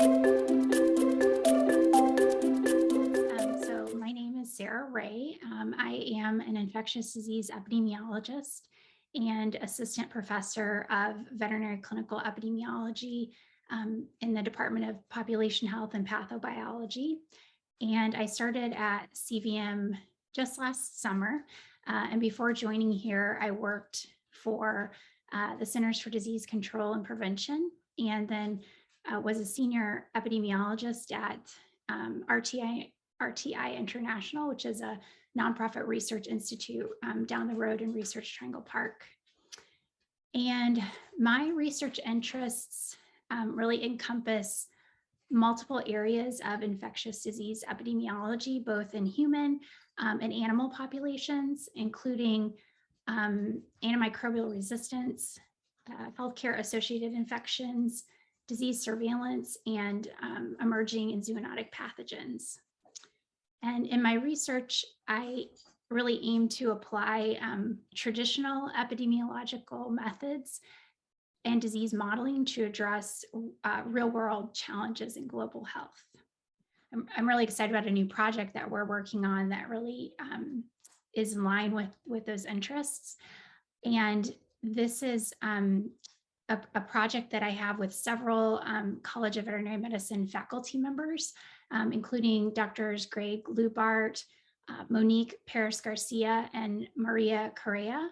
So my name is Sarah Ray. I am an infectious disease epidemiologist and assistant professor of veterinary clinical epidemiology in the Department of Population Health and Pathobiology. And I started at CVM just last summer. And before joining here, I worked for the Centers for Disease Control and Prevention, and then was a senior epidemiologist at RTI International, which is a nonprofit research institute down the road in Research Triangle Park. And my research interests really encompass multiple areas of infectious disease epidemiology, both in human and animal populations, including antimicrobial resistance, healthcare associated infections, disease surveillance, and emerging and zoonotic pathogens. And in my research, I really aim to apply traditional epidemiological methods and disease modeling to address real world challenges in global health. I'm really excited about a new project that we're working on that really is in line with those interests. And this is a project that I have with several College of Veterinary Medicine faculty members, including Drs. Greg Lubart, Monique Perez-Garcia, and Maria Correa.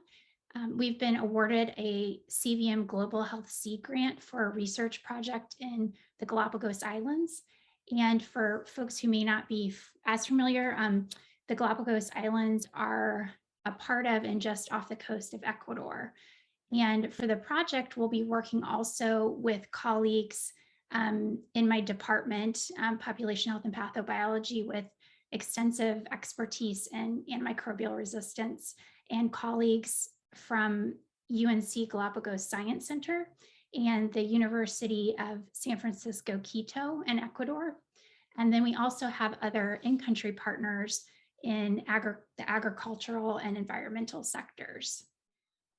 We've been awarded a CVM Global Health Seed Grant for a research project in the Galapagos Islands. And for folks who may not be as familiar, the Galapagos Islands are a part of and just off the coast of Ecuador. And for the project, we'll be working also with colleagues in my department, Population Health and Pathobiology, with extensive expertise in antimicrobial resistance, and colleagues from UNC Galapagos Science Center and the University of San Francisco, Quito in Ecuador. And then we also have other in-country partners in the agricultural and environmental sectors.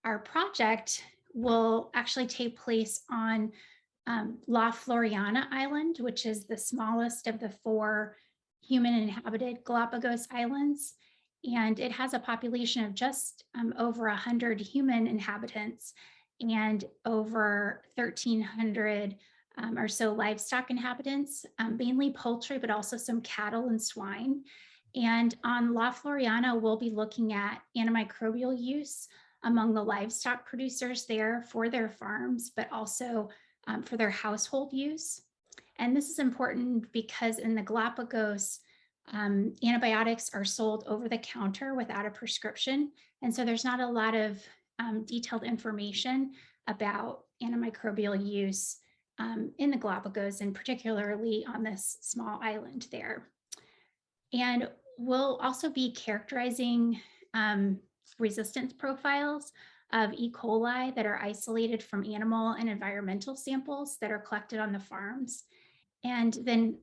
Our project will actually take place on La Floriana Island, which is the smallest of the 4 human inhabited Galapagos Islands. And it has a population of just over 100 human inhabitants and over 1,300 or so livestock inhabitants, mainly poultry, but also some cattle and swine. And on La Floriana, we'll be looking at antimicrobial use among the livestock producers there for their farms, but also for their household use. And this is important because in the Galapagos, antibiotics are sold over the counter without a prescription. And so there's not a lot of detailed information about antimicrobial use in the Galapagos, and particularly on this small island there. And we'll also be characterizing resistance profiles of E. coli that are isolated from animal and environmental samples that are collected on the farms. And then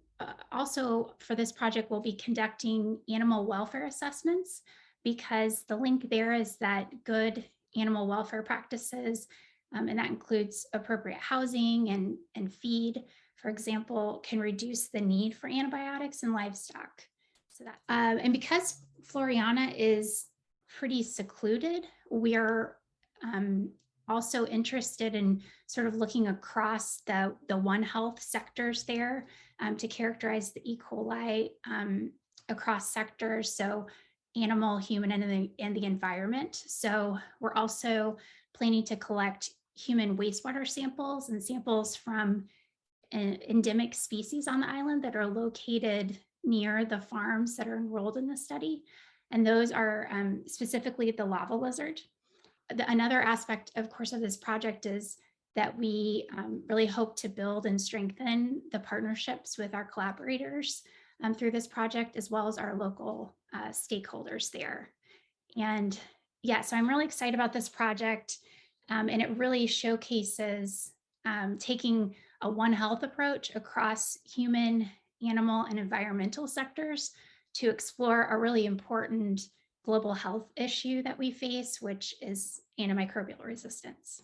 also for this project, we'll be conducting animal welfare assessments, because the link there is that good animal welfare practices, and that includes appropriate housing and feed, for example, can reduce the need for antibiotics in livestock. So that, and because Floriana is pretty secluded, we are also interested in sort of looking across the One Health sectors there to characterize the E. coli across sectors, so animal, human, and the environment. So we're also planning to collect human wastewater samples and samples from endemic species on the island that are located near the farms that are enrolled in the study. And those are specifically the lava lizard. Another aspect, of course, of this project is that we really hope to build and strengthen the partnerships with our collaborators through this project, as well as our local stakeholders there. And yeah, so I'm really excited about this project, and it really showcases taking a One Health approach across human, animal, and environmental sectors to explore a really important global health issue that we face, which is antimicrobial resistance.